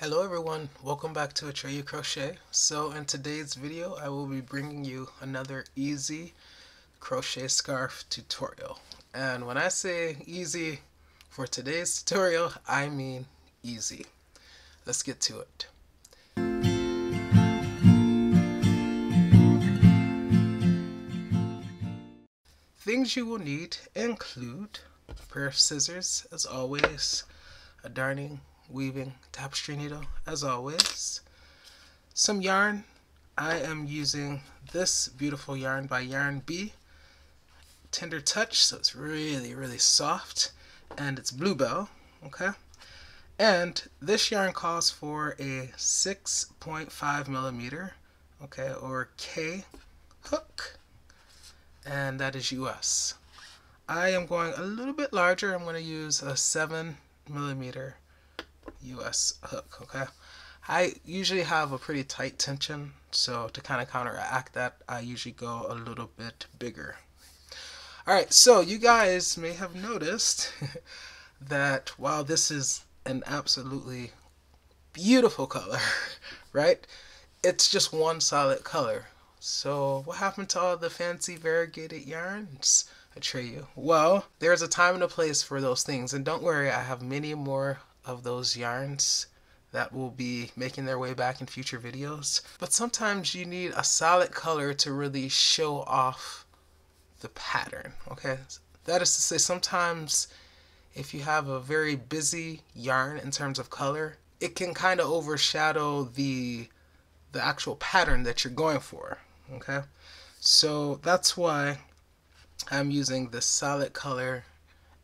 Hello everyone, welcome back to Atreyu Crochet. So in today's video I will be bringing you another easy crochet scarf tutorial. And when I say easy for today's tutorial, I mean easy. Let's get to it. Things you will need include a pair of scissors as always, a darning, weaving, tapestry needle as always, some yarn. I am using this beautiful yarn by Yarn Bee, Tender Touch, so it's really soft, and it's Bluebell, okay? And this yarn calls for a 6.5 millimeter, okay, or K hook, and that is US. I am going a little bit larger. I'm going to use a 7 millimeter US hook, okay? I usually have a pretty tight tension, so to kind of counteract that, I usually go a little bit bigger. Alright, so you guys may have noticed that while this is an absolutely beautiful color, right? It's just one solid color. So what happened to all the fancy variegated yarns, Atreyu? Well, there's a time and a place for those things, and don't worry, I have many more of those yarns that will be making their way back in future videos. But sometimes you need a solid color to really show off the pattern, okay? That is to say, sometimes if you have a very busy yarn in terms of color, it can kind of overshadow the actual pattern that you're going for, okay? So that's why I'm using this solid color,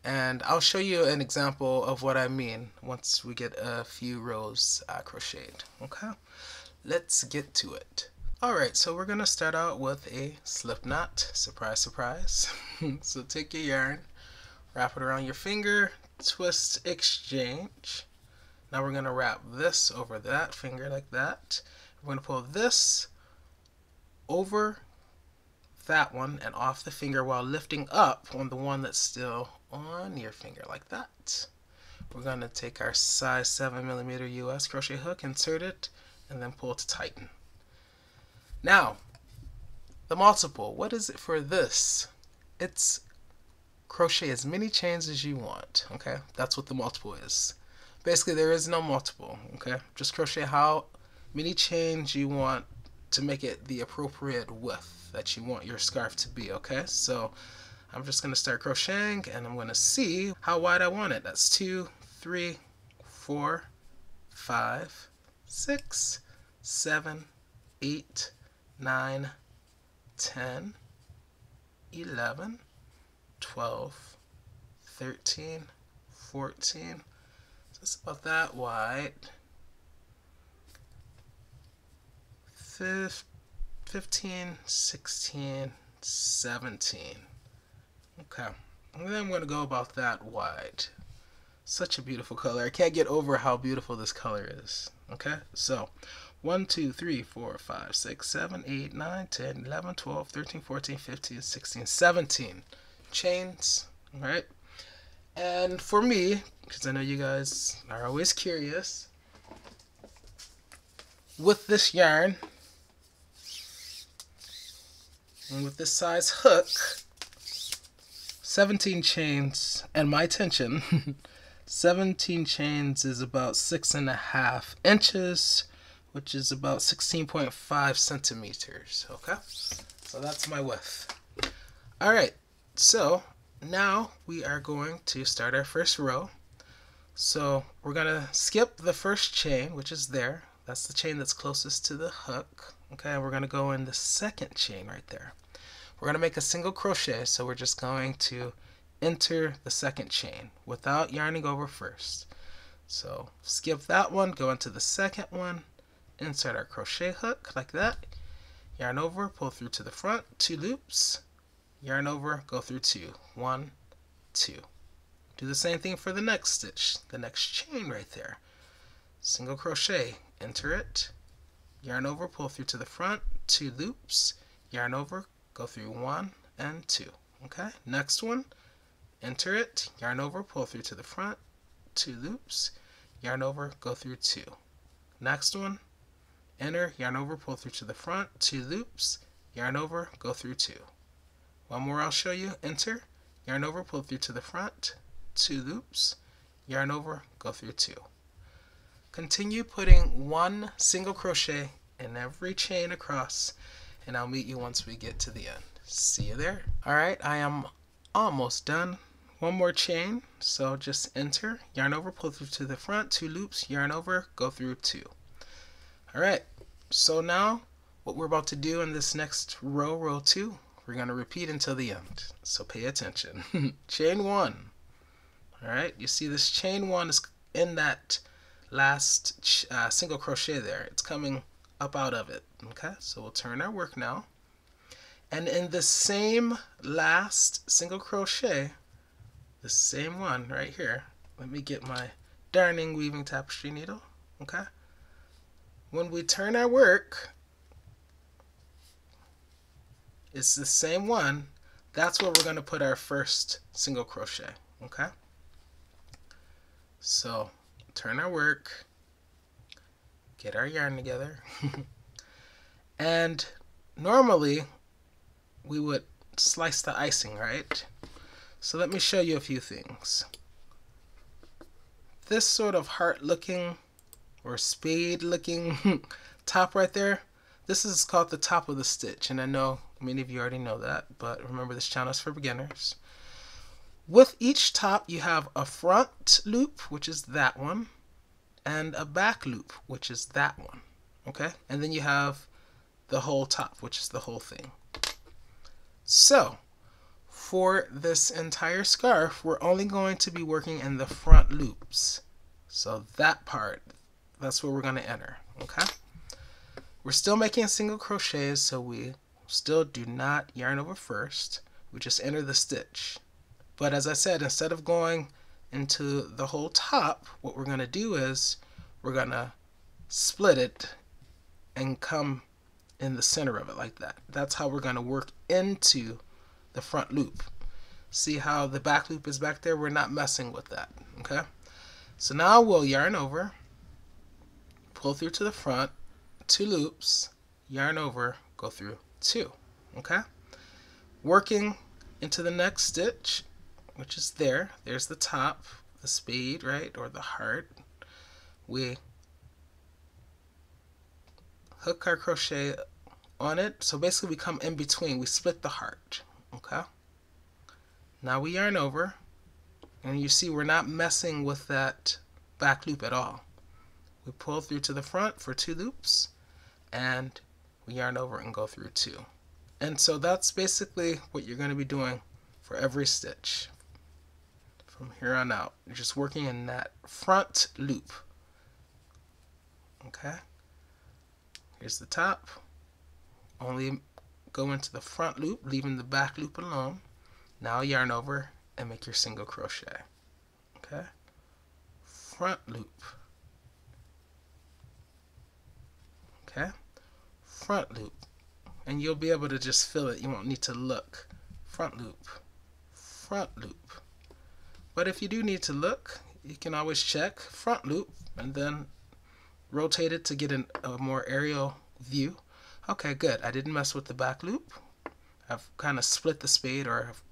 and I'll show you an example of what I mean once we get a few rows crocheted, okay? Let's get to it. Alright, so we're gonna start out with a slip knot. Surprise, surprise. So take your yarn, wrap it around your finger, twist, exchange. Now we're gonna wrap this over that finger like that. We're gonna pull this over that one and off the finger while lifting up on the one that's still on your finger like that. We're going to take our size 7 millimeter US crochet hook, insert it, and then pull to tighten. Now, the multiple, what is it for this? It's crochet as many chains as you want, okay? That's what the multiple is. Basically, there is no multiple, okay? Just crochet how many chains you want to make it the appropriate width that you want your scarf to be, okay? So I'm just going to start crocheting, and I'm going to see how wide I want it. That's 2, 3, 4, 5, 6, 7, 8, 9, 10, 11, 12, 13, 14. So it's about that wide. 15, 16, 17. Okay, and then I'm going to go about that wide. Such a beautiful color. I can't get over how beautiful this color is. Okay, so 1, 2, 3, 4, 5, 6, 7, 8, 9, 10, 11, 12, 13, 14, 15, 16, 17 chains. All right, and for me, because I know you guys are always curious, with this yarn and with this size hook, 17 chains, and my tension, 17 chains is about 6.5 inches, which is about 16.5 centimeters, okay? So that's my width. Alright, so now we are going to start our first row. So we're going to skip the first chain, which is there. That's the chain that's closest to the hook. Okay, and we're going to go in the second chain right there. We're going to make a single crochet, so we're just going to enter the second chain without yarning over first. So skip that one, go into the second one, insert our crochet hook like that, yarn over, pull through to the front, 2 loops, yarn over, go through 2, 1, 2. Do the same thing for the next stitch, the next chain right there. Single crochet, enter it, yarn over, pull through to the front, 2 loops, yarn over, go through 1 and 2. Okay, next one, enter it, yarn over, pull through to the front, 2 loops, yarn over, go through 2. Next one, enter, yarn over, pull through to the front, 2 loops, yarn over, go through 2. One more I'll show you, enter, yarn over, pull through to the front, 2 loops, yarn over, go through 2. Continue putting 1 single crochet in every chain across, and I'll meet you once we get to the end. See you there. Alright, I am almost done. One more chain, so just enter, yarn over, pull through to the front, 2 loops, yarn over, go through 2. Alright, so now what we're about to do in this next row, row 2, we're going to repeat until the end. So pay attention. Chain 1. Alright, you see this chain 1 is in that last single crochet there. It's coming up out of it. Okay, so we'll turn our work now. And in the same last single crochet, the same one right here, let me get my darning weaving tapestry needle. Okay, when we turn our work, it's the same one. That's where we're going to put our first single crochet. Okay, so turn our work, get our yarn together, and normally we would slice the icing, right? So let me show you a few things. This sort of heart looking or spade looking top right there, this is called the top of the stitch, and I know many of you already know that, but remember this channel is for beginners. With each top you have a front loop, which is that one, and a back loop, which is that one. Okay, and then you have the whole top, which is the whole thing. So for this entire scarf, we're only going to be working in the front loops. So that part, that's where we're going to enter. Okay, we're still making single crochets, so we still do not yarn over first. We just enter the stitch. But as I said, instead of going into the whole top, what we're going to do is we're going to split it and come in the center of it like that. That's how we're going to work into the front loop. See how the back loop is back there? We're not messing with that. Okay, so now we'll yarn over, pull through to the front, 2 loops, yarn over, go through 2. Okay, working into the next stitch, which is there. There's the top, the spade, right, or the heart. We hook our crochet on it, so basically we come in between, we split the heart. Okay, now we yarn over, and you see we're not messing with that back loop at all. We pull through to the front for 2 loops, and we yarn over and go through 2. And so that's basically what you're going to be doing for every stitch from here on out. You're just working in that front loop. Okay, here's the top. Only go into the front loop, leaving the back loop alone. Now yarn over and make your single crochet. Okay, front loop. Okay, front loop, and you'll be able to just feel it. You won't need to look. Front loop, front loop. But if you do need to look, you can always check front loop and then rotate it to get a more aerial view. Okay, good. I didn't mess with the back loop. I've kind of split the spade, or I've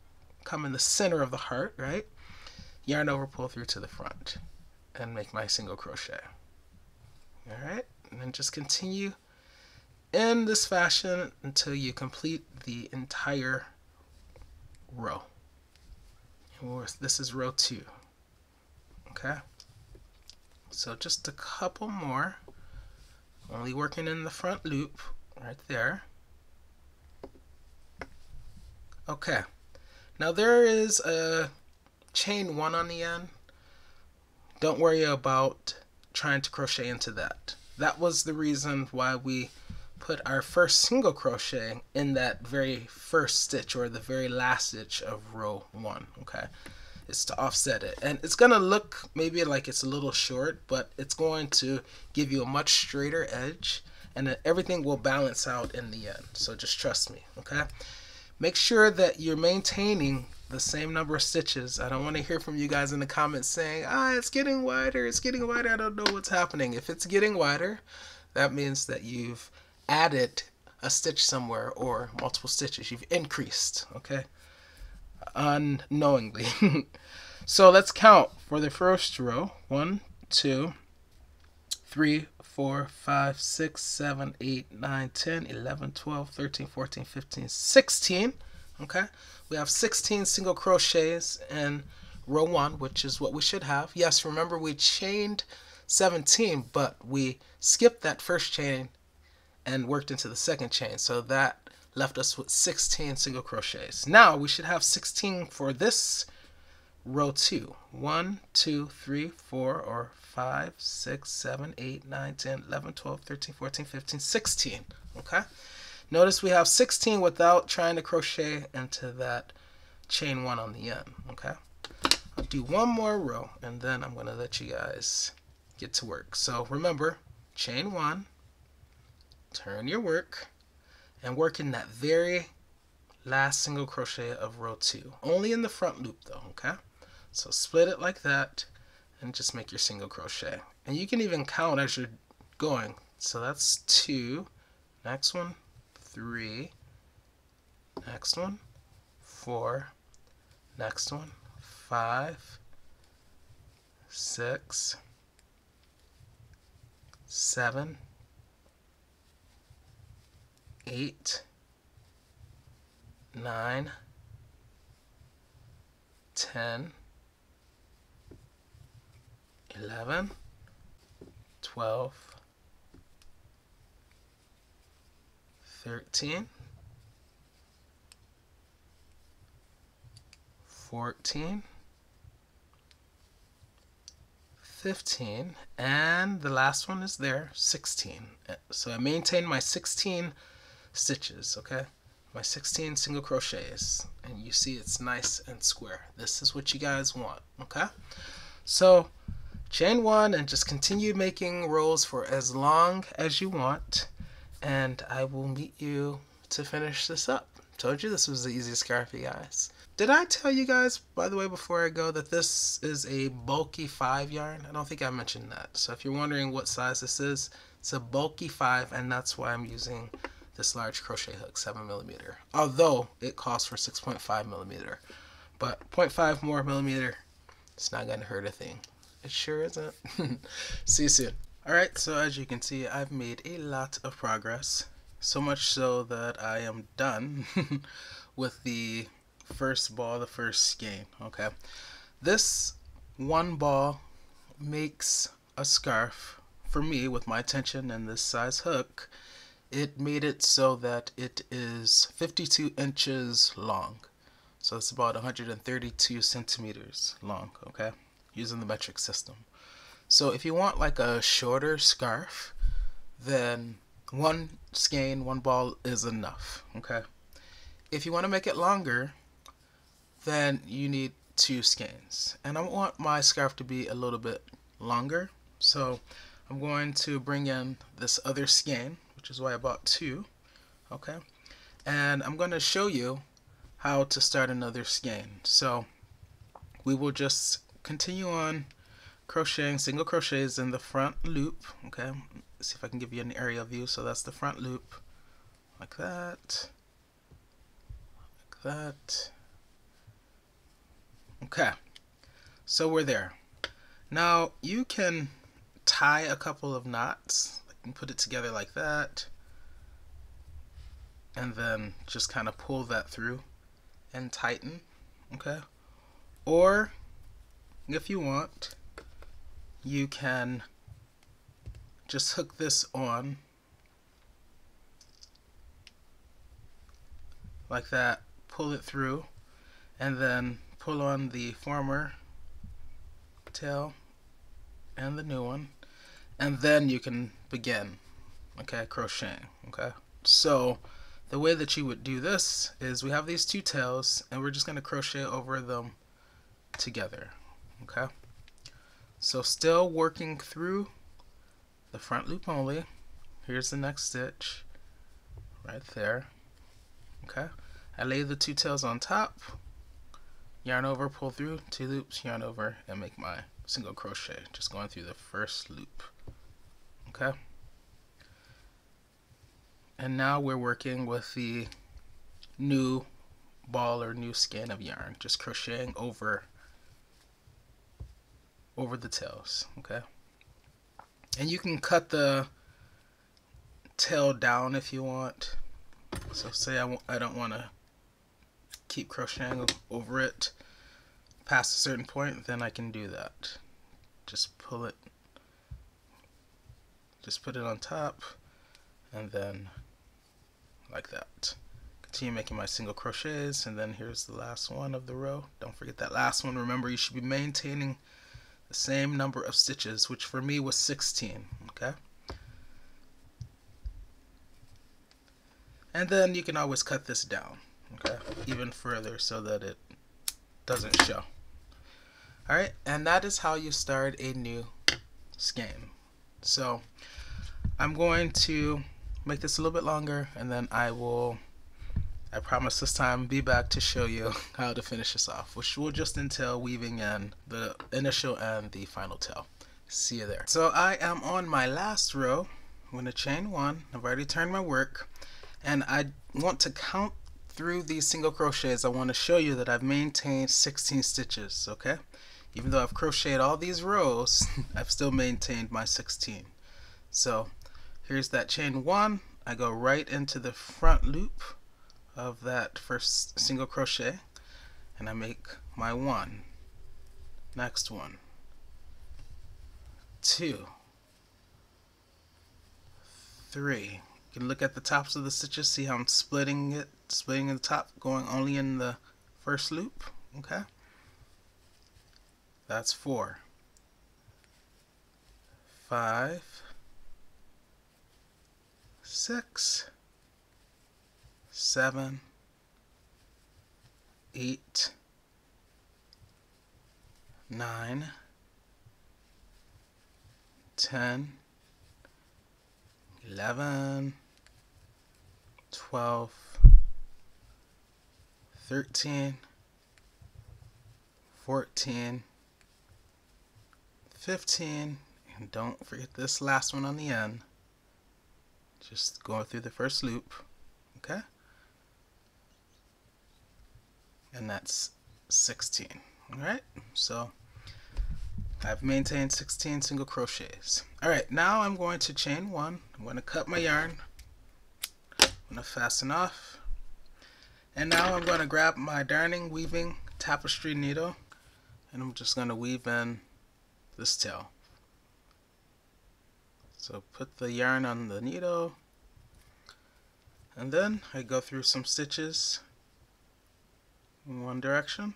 come in the center of the heart, right? Yarn over, pull through to the front, and make my single crochet. Alright, and then just continue in this fashion until you complete the entire row. This is row 2. Okay, so just a couple more, only working in the front loop right there. Okay, now there is a chain 1 on the end. Don't worry about trying to crochet into that. That was the reason why we put our first single crochet in that very first stitch, or the very last stitch of row 1. Okay, it's to offset it, and it's gonna look maybe like it's a little short, but it's going to give you a much straighter edge, and then everything will balance out in the end. So just trust me. Okay, Make sure that you're maintaining the same number of stitches. I don't want to hear from you guys in the comments saying, it's getting wider, it's getting wider, I don't know what's happening. If it's getting wider, that means that you've added a stitch somewhere or multiple stitches. You've increased, okay? Unknowingly. So let's count for the first row. 1, 2, 3, 4, 5, 6, 7, 8, 9, 10, 11, 12, 13, 14, 15, 16. Okay, we have 16 single crochets in row 1, which is what we should have. Yes, remember we chained 17, but we skipped that first chain and worked into the second chain, so that left us with 16 single crochets. Now we should have 16 for this row 2. 1, 2, 3, 4, or 5, 6, 7, 8, 9, 10, 11, 12, 13, 14, 15, 16. Okay? Notice we have 16 without trying to crochet into that chain 1 on the end. Okay? I'll do one more row and then I'm going to let you guys get to work. So remember, chain 1, turn your work, and work in that very last single crochet of row 2. Only in the front loop though, okay? So split it like that and just make your single crochet. And you can even count as you're going. So that's 2, next one, 3, next one, 4, next one, 5, 6, 7, 8, 9, 10, 11, 12, 13, 14, 15, and the last one is there, 16. So I maintain my 16 stitches, okay? My 16 single crochets, and you see it's nice and square. This is what you guys want, okay? So chain 1 and just continue making rows for as long as you want, and I will meet you to finish this up. Told you this was the easiest scarf, you guys. Did I tell you guys, by the way, before I go, that this is a bulky 5 yarn? I don't think I mentioned that. So if you're wondering what size this is, it's a bulky 5, and that's why I'm using this large crochet hook, 7mm. Although it calls for 6.5mm. But 0.5 more millimeter, it's not going to hurt a thing. It sure isn't. See you soon. Alright, so as you can see, I've made a lot of progress. So much so that I am done with the first ball, the first skein. Okay, this one ball makes a scarf for me with my tension and this size hook. It made it so that it is 52 inches long. So it's about 132 centimeters long, okay, using the metric system. So if you want like a shorter scarf, then one skein, one ball is enough, okay? If you want to make it longer, then you need 2 skeins. And I want my scarf to be a little bit longer, so I'm going to bring in this other skein, which is why I bought 2, okay? And I'm going to show you how to start another skein. So we will just continue on crocheting single crochets in the front loop, okay? Let's see if I can give you an aerial view. So that's the front loop, like that, like that. Okay, so we're there. Now you can tie a couple of knots, and put it together like that, and then just kind of pull that through and tighten, okay? Or if you want, you can just hook this on like that, pull it through, and then pull on the former tail and the new one, and then you can begin, okay, crocheting, okay? So the way that you would do this is we have these 2 tails and we're just going to crochet over them together, okay? So still working through the front loop only. Here's the next stitch right there, okay? I lay the 2 tails on top, yarn over, pull through 2 loops, yarn over, and make my single crochet, just going through the first loop. Okay? And now we're working with the new ball or new skein of yarn, just crocheting over the tails. Okay? And you can cut the tail down if you want. So say I don't want to keep crocheting over it past a certain point, then I can do that. Just pull it, just put it on top, and then like that. Continue making my single crochets, and then here's the last one of the row. Don't forget that last one. Remember, you should be maintaining the same number of stitches, which for me was 16. Okay? And then you can always cut this down, okay, even further so that it doesn't show. Alright, and that is how you start a new skein. So I'm going to make this a little bit longer, and then I promise this time, be back to show you how to finish this off, which will just entail weaving in the initial and the final tail. See you there. So I am on my last row. I'm going to chain 1. I've already turned my work, and I want to count through these single crochets. I want to show you that I've maintained 16 stitches, okay? Even though I've crocheted all these rows, I've still maintained my 16. So here's that chain 1. I go right into the front loop of that first single crochet, and I make my 1. Next one. 2. 3. You can look at the tops of the stitches, see how I'm splitting in the top, going only in the first loop. Okay? That's 4. 5. 6. 7. 8. 9. 10. 11. 12. 13. 14. 15. And don't forget this last one on the end. Just going through the first loop. Okay? And that's 16. Alright? So I've maintained 16 single crochets. Alright, now I'm going to chain 1. I'm going to cut my yarn. I'm going to fasten off. And now I'm going to grab my darning, weaving, tapestry needle, and I'm just going to weave in this tail. So put the yarn on the needle, and then I go through some stitches in one direction,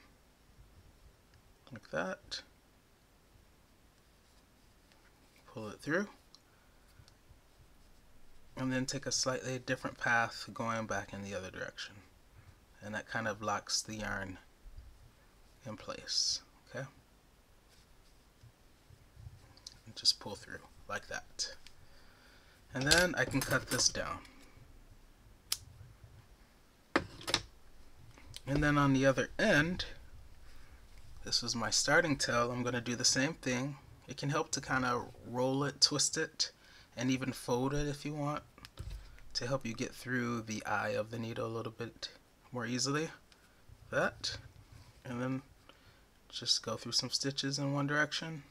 like that. Pull it through, and then take a slightly different path going back in the other direction, and that kind of locks the yarn in place. Okay, and just pull through like that, and then I can cut this down. And then on the other end, this was my starting tail. I'm going to do the same thing. It can help to kind of roll it, twist it, and even fold it if you want, to help you get through the eye of the needle a little bit more easily. That, and then just go through some stitches in one direction.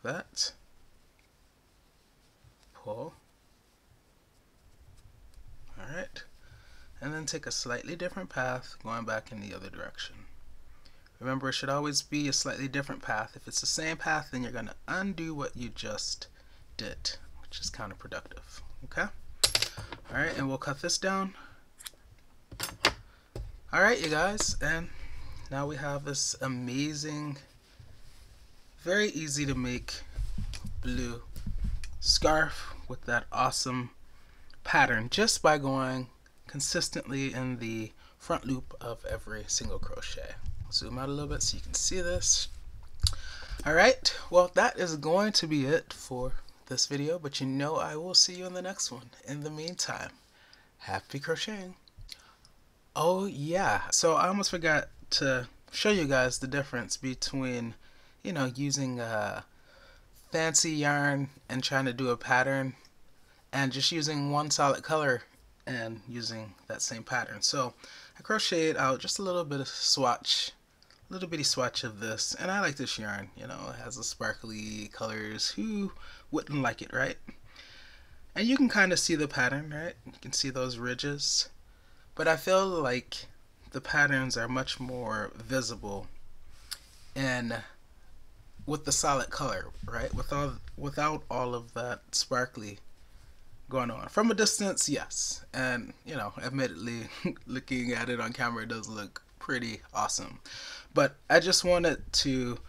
Like that. Pull. Alright. And then take a slightly different path going back in the other direction. Remember, it should always be a slightly different path. If it's the same path, then you're going to undo what you just did, which is counterproductive. Okay? Alright, and we'll cut this down. Alright, you guys, and now we have this amazing, very easy to make blue scarf with that awesome pattern just by going consistently in the front loop of every single crochet. Zoom out a little bit so you can see this. Alright, well, that is going to be it for this video, but you know I will see you in the next one. In the meantime, Happy crocheting. Oh yeah, so I almost forgot to show you guys the difference between, using fancy yarn and trying to do a pattern, and just using one solid color and using that same pattern. So I crocheted out just a little bit of swatch, a little bitty swatch of this, and I like this yarn. It has the sparkly colors. Who wouldn't like it, right? And you can kind of see the pattern, right? You can see those ridges, but I feel like the patterns are much more visible and with the solid color, right? Without all of that sparkly going on. From a distance, yes. And, admittedly, looking at it on camera, it does look pretty awesome. But I just wanted to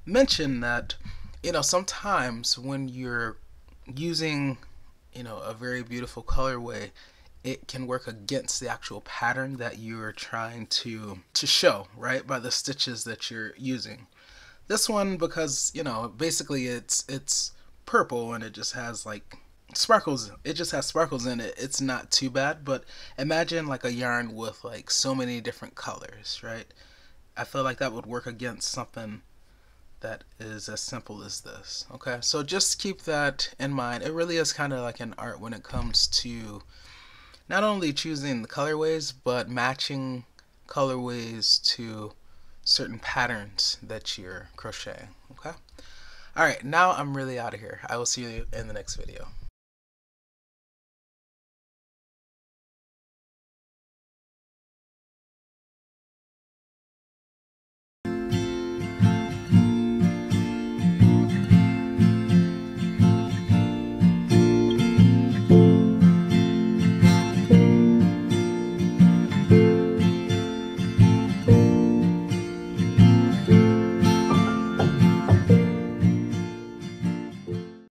mention that, sometimes when you're using, a very beautiful colorway, it can work against the actual pattern that you're trying to show, right? By the stitches that you're using. This one, because, basically it's purple and it just has like sparkles. It just has sparkles in it. It's not too bad, but imagine like a yarn with like so many different colors, right? I feel like that would work against something that is as simple as this. Okay, so just keep that in mind. It really is kind of like an art when it comes to not only choosing the colorways, but matching colorways to certain patterns that you're crocheting. Okay, all right, now I'm really out of here. I will see you in the next video.